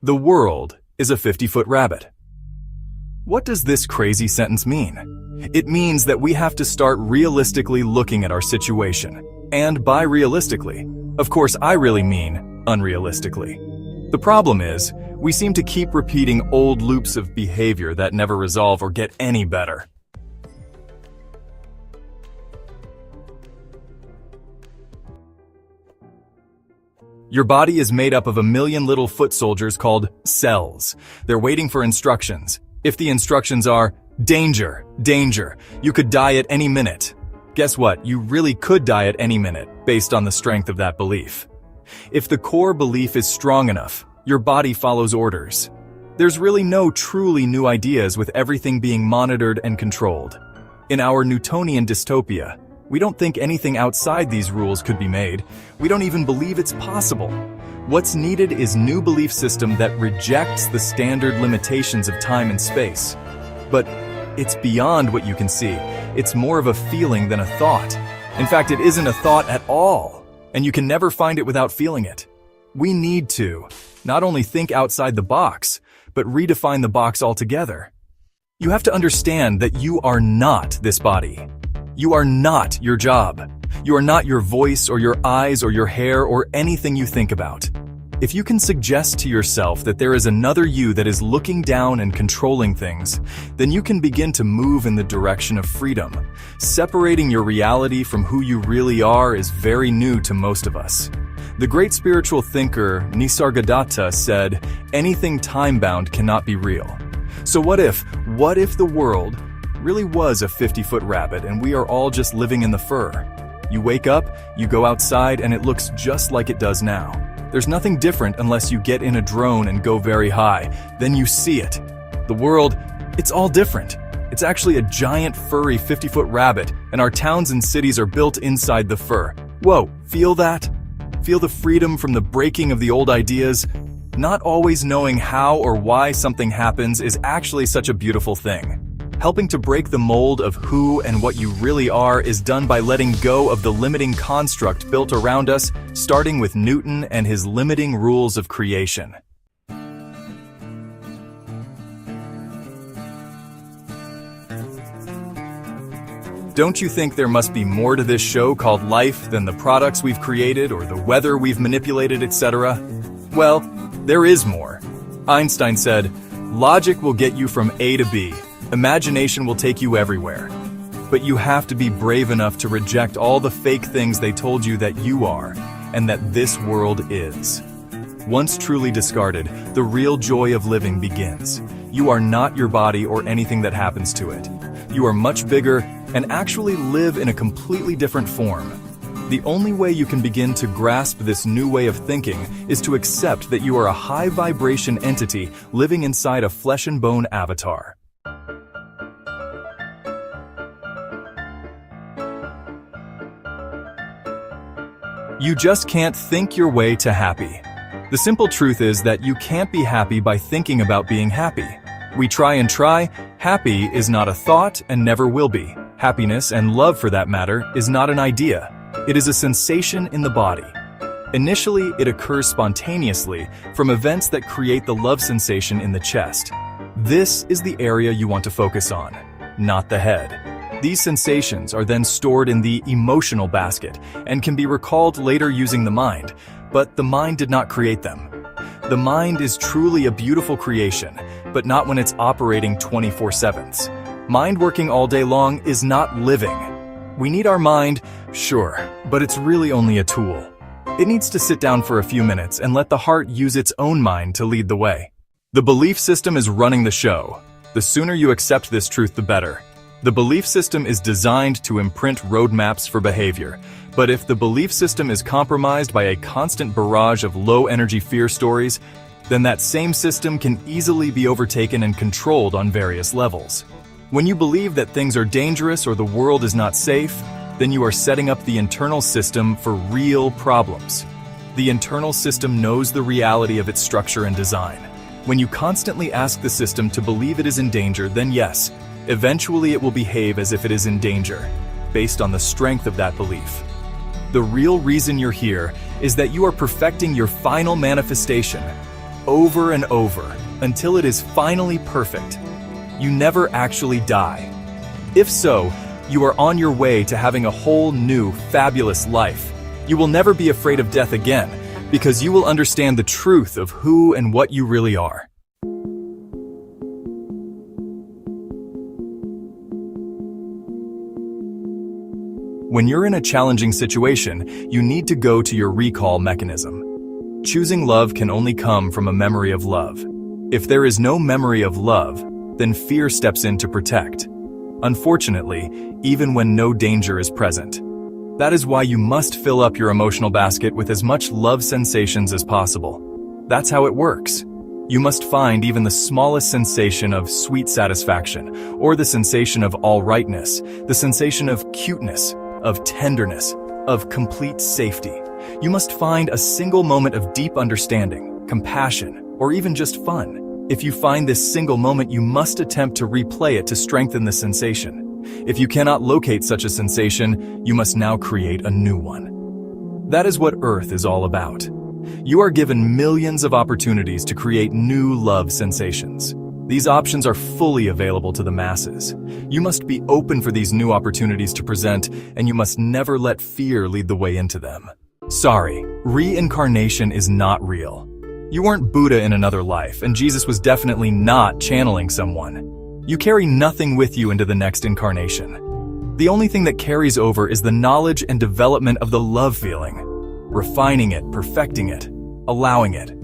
The world is a 50-foot rabbit. What does this crazy sentence mean? It means that we have to start realistically looking at our situation. And by realistically, of course I really mean unrealistically. The problem is, we seem to keep repeating old loops of behavior that never resolve or get any better. Your body is made up of a million little foot soldiers called cells. They're waiting for instructions. If the instructions are, danger, danger, you could die at any minute. Guess what? You really could die at any minute, based on the strength of that belief. If the core belief is strong enough, your body follows orders. There's really no truly new ideas with everything being monitored and controlled. In our Newtonian dystopia, we don't think anything outside these rules could be made. We don't even believe it's possible. What's needed is new belief system that rejects the standard limitations of time and space. But it's beyond what you can see. It's more of a feeling than a thought. In fact, it isn't a thought at all, and you can never find it without feeling it. We need to not only think outside the box, but redefine the box altogether. You have to understand that you are not this body. You are not your job. You are not your voice or your eyes or your hair or anything you think about. If you can suggest to yourself that there is another you that is looking down and controlling things, then you can begin to move in the direction of freedom. Separating your reality from who you really are is very new to most of us. The great spiritual thinker Nisargadatta said, "Anything time-bound cannot be real." So what if the world really was a 50-foot rabbit and we are all just living in the fur? You wake up, you go outside, and it looks just like it does now. There's nothing different unless you get in a drone and go very high. Then you see it. The world, it's all different. It's actually a giant furry 50-foot rabbit, and our towns and cities are built inside the fur. Whoa, feel that? Feel the freedom from the breaking of the old ideas? Not always knowing how or why something happens is actually such a beautiful thing. Helping to break the mold of who and what you really are is done by letting go of the limiting construct built around us, starting with Newton and his limiting rules of creation. Don't you think there must be more to this show called life than the products we've created or the weather we've manipulated, etc.? Well, there is more. Einstein said, "Logic will get you from A to B. Imagination will take you everywhere. But you have to be brave enough to reject all the fake things they told you that you are, and that this world is." Once truly discarded, the real joy of living begins. You are not your body or anything that happens to it. You are much bigger and actually live in a completely different form. The only way you can begin to grasp this new way of thinking is to accept that you are a high vibration entity living inside a flesh and bone avatar. You just can't think your way to happy. The simple truth is that you can't be happy by thinking about being happy. We try and try. Happy is not a thought and never will be. Happiness, and love for that matter, is not an idea. It is a sensation in the body. Initially, it occurs spontaneously from events that create the love sensation in the chest. This is the area you want to focus on, not the head. These sensations are then stored in the emotional basket and can be recalled later using the mind, but the mind did not create them. The mind is truly a beautiful creation, but not when it's operating 24/7. Mind working all day long is not living. We need our mind, sure, but it's really only a tool. It needs to sit down for a few minutes and let the heart use its own mind to lead the way. The belief system is running the show. The sooner you accept this truth, the better. The belief system is designed to imprint roadmaps for behavior, but if the belief system is compromised by a constant barrage of low-energy fear stories, then that same system can easily be overtaken and controlled on various levels. When you believe that things are dangerous or the world is not safe, then you are setting up the internal system for real problems. The internal system knows the reality of its structure and design. When you constantly ask the system to believe it is in danger, then yes, eventually it will behave as if it is in danger, based on the strength of that belief. The real reason you're here is that you are perfecting your final manifestation. over and over until it is finally perfect. You never actually die. If so, you are on your way to having a whole new, fabulous life. You will never be afraid of death again, because you will understand the truth of who and what you really are. When you're in a challenging situation, you need to go to your recall mechanism. Choosing love can only come from a memory of love. If there is no memory of love, then fear steps in to protect. Unfortunately, even when no danger is present. That is why you must fill up your emotional basket with as much love sensations as possible. That's how it works. You must find even the smallest sensation of sweet satisfaction, or the sensation of all-rightness, the sensation of cuteness, of tenderness, of complete safety. You must find a single moment of deep understanding, compassion, or even just fun. If you find this single moment, you must attempt to replay it to strengthen the sensation. If you cannot locate such a sensation, you must now create a new one. That is what Earth is all about. You are given millions of opportunities to create new love sensations. These options are fully available to the masses. You must be open for these new opportunities to present, and you must never let fear lead the way into them. Sorry, reincarnation is not real. You weren't Buddha in another life, and Jesus was definitely not channeling someone. You carry nothing with you into the next incarnation. The only thing that carries over is the knowledge and development of the love feeling, refining it, perfecting it, allowing it.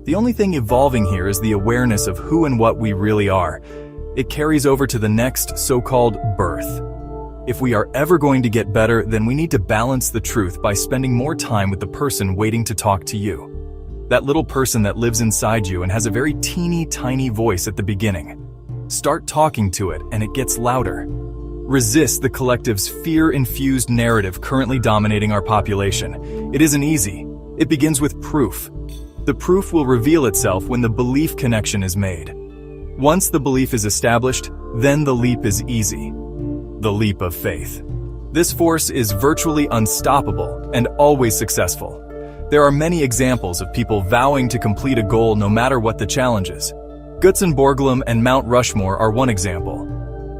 The only thing evolving here is the awareness of who and what we really are. It carries over to the next so-called birth. If we are ever going to get better, then we need to balance the truth by spending more time with the person waiting to talk to you. That little person that lives inside you and has a very teeny tiny voice at the beginning. Start talking to it and it gets louder. Resist the collective's fear-infused narrative currently dominating our population. It isn't easy. It begins with proof. The proof will reveal itself when the belief connection is made. Once the belief is established, then the leap is easy. The leap of faith. This force is virtually unstoppable and always successful. There are many examples of people vowing to complete a goal no matter what the challenge is. Gutzon-Borglum and Mount Rushmore are one example.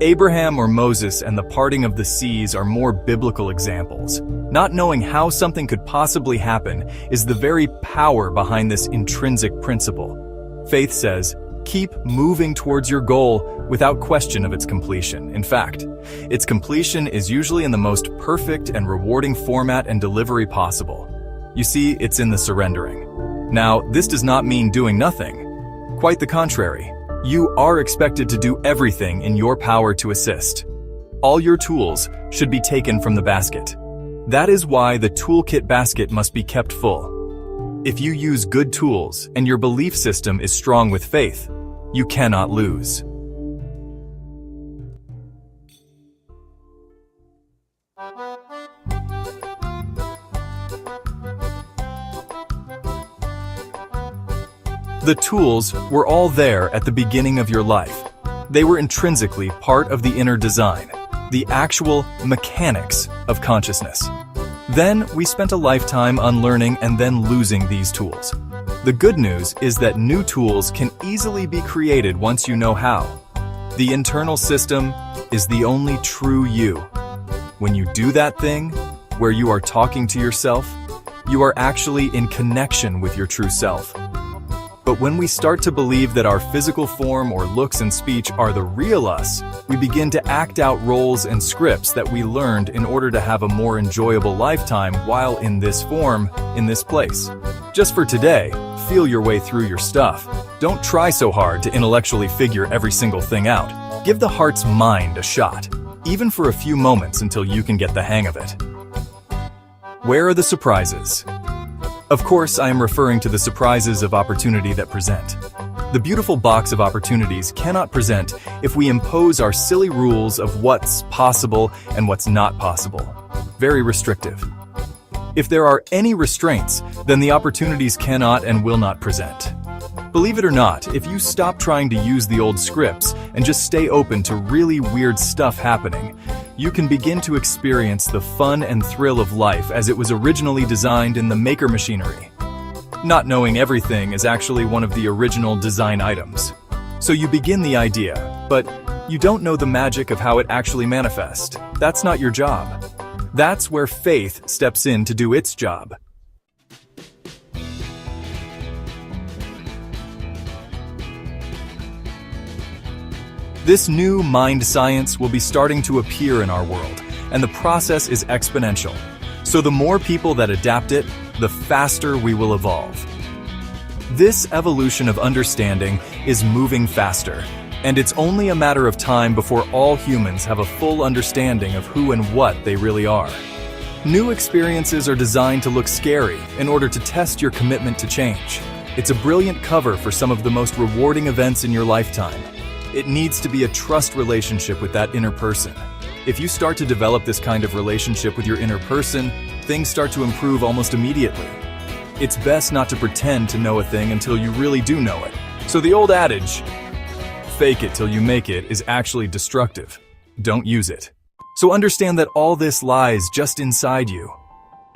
Abraham or Moses and the parting of the seas are more biblical examples. Not knowing how something could possibly happen is the very power behind this intrinsic principle. Faith says, keep moving towards your goal without question of its completion. In fact, its completion is usually in the most perfect and rewarding format and delivery possible. You see, it's in the surrendering. Now, this does not mean doing nothing. Quite the contrary. You are expected to do everything in your power to assist. All your tools should be taken from the basket. That is why the toolkit basket must be kept full. If you use good tools and your belief system is strong with faith, you cannot lose. The tools were all there at the beginning of your life. They were intrinsically part of the inner design, the actual mechanics of consciousness. Then we spent a lifetime unlearning and then losing these tools. The good news is that new tools can easily be created once you know how. The internal system is the only true you. When you do that thing, where you are talking to yourself, you are actually in connection with your true self. But when we start to believe that our physical form or looks and speech are the real us, we begin to act out roles and scripts that we learned in order to have a more enjoyable lifetime while in this form, in this place. Just for today, feel your way through your stuff. Don't try so hard to intellectually figure every single thing out. Give the heart's mind a shot, even for a few moments until you can get the hang of it. Where are the surprises? Of course, I am referring to the surprises of opportunity that present. The beautiful box of opportunities cannot present if we impose our silly rules of what's possible and what's not possible. Very restrictive. If there are any restraints, then the opportunities cannot and will not present. Believe it or not, if you stop trying to use the old scripts and just stay open to really weird stuff happening, you can begin to experience the fun and thrill of life as it was originally designed in the maker machinery. Not knowing everything is actually one of the original design items. So you begin the idea, but you don't know the magic of how it actually manifests. That's not your job. That's where faith steps in to do its job. This new mind science will be starting to appear in our world, and the process is exponential. So the more people that adapt it, the faster we will evolve. This evolution of understanding is moving faster, and it's only a matter of time before all humans have a full understanding of who and what they really are. New experiences are designed to look scary in order to test your commitment to change. It's a brilliant cover for some of the most rewarding events in your lifetime. It needs to be a trust relationship with that inner person. If you start to develop this kind of relationship with your inner person, things start to improve almost immediately. It's best not to pretend to know a thing until you really do know it. So the old adage, fake it till you make it, is actually destructive. Don't use it. So understand that all this lies just inside you.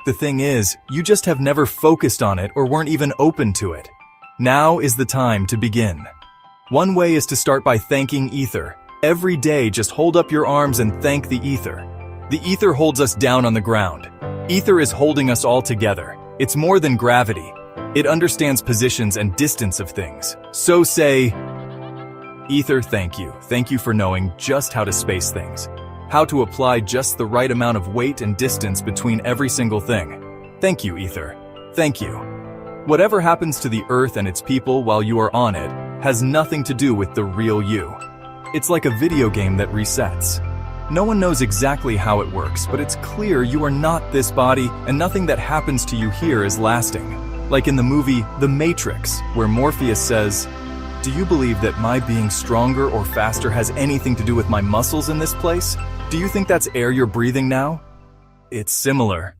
The thing is, you just have never focused on it or weren't even open to it. Now is the time to begin. One way is to start by thanking ether. Every day, just hold up your arms and thank the ether. The ether holds us down on the ground. Ether is holding us all together. It's more than gravity. It understands positions and distance of things. So say, ether, thank you. Thank you for knowing just how to space things. How to apply just the right amount of weight and distance between every single thing. Thank you, ether. Thank you. Whatever happens to the earth and its people while you are on it has nothing to do with the real you. It's like a video game that resets. No one knows exactly how it works, but it's clear you are not this body, and nothing that happens to you here is lasting. Like in the movie The Matrix, where Morpheus says, "Do you believe that my being stronger or faster has anything to do with my muscles in this place? Do you think that's air you're breathing now?" It's similar.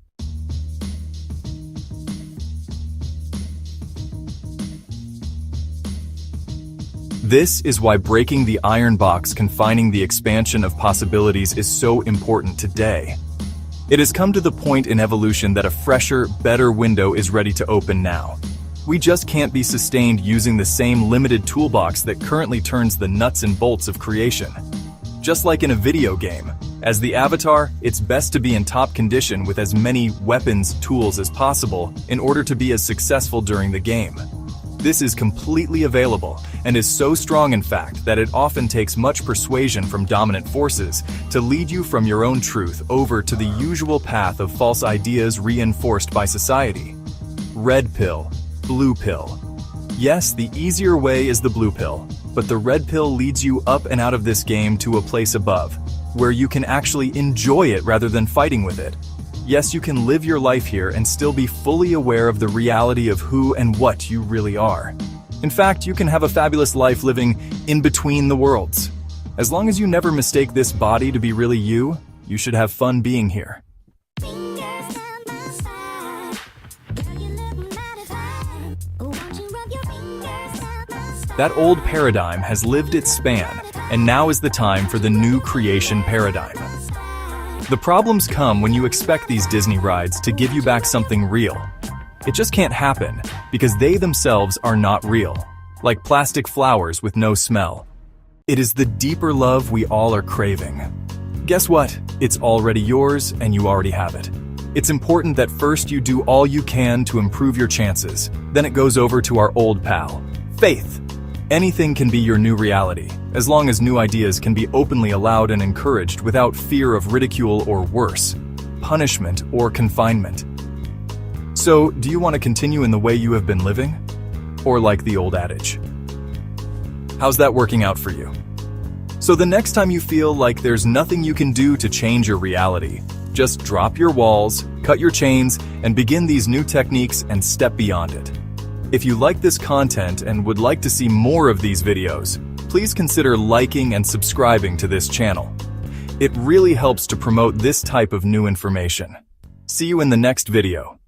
This is why breaking the iron box confining the expansion of possibilities is so important today. It has come to the point in evolution that a fresher, better window is ready to open now. We just can't be sustained using the same limited toolbox that currently turns the nuts and bolts of creation. Just like in a video game, as the avatar, it's best to be in top condition with as many weapons, tools as possible in order to be as successful during the game. This is completely available and is so strong in fact that it often takes much persuasion from dominant forces to lead you from your own truth over to the usual path of false ideas reinforced by society. Red pill, blue pill. Yes, the easier way is the blue pill, but the red pill leads you up and out of this game to a place above, where you can actually enjoy it rather than fighting with it. Yes, you can live your life here and still be fully aware of the reality of who and what you really are. In fact, you can have a fabulous life living in between the worlds. As long as you never mistake this body to be really you, you should have fun being here. That old paradigm has lived its span, and now is the time for the new creation paradigm. The problems come when you expect these Disney rides to give you back something real. It just can't happen, because they themselves are not real, like plastic flowers with no smell. It is the deeper love we all are craving. Guess what? It's already yours, and you already have it. It's important that first you do all you can to improve your chances, then it goes over to our old pal, faith. Anything can be your new reality, as long as new ideas can be openly allowed and encouraged without fear of ridicule or worse, punishment or confinement. So, do you want to continue in the way you have been living? Or like the old adage? How's that working out for you? So the next time you feel like there's nothing you can do to change your reality, just drop your walls, cut your chains, and begin these new techniques and step beyond it. If you like this content and would like to see more of these videos, please consider liking and subscribing to this channel. It really helps to promote this type of new information. See you in the next video.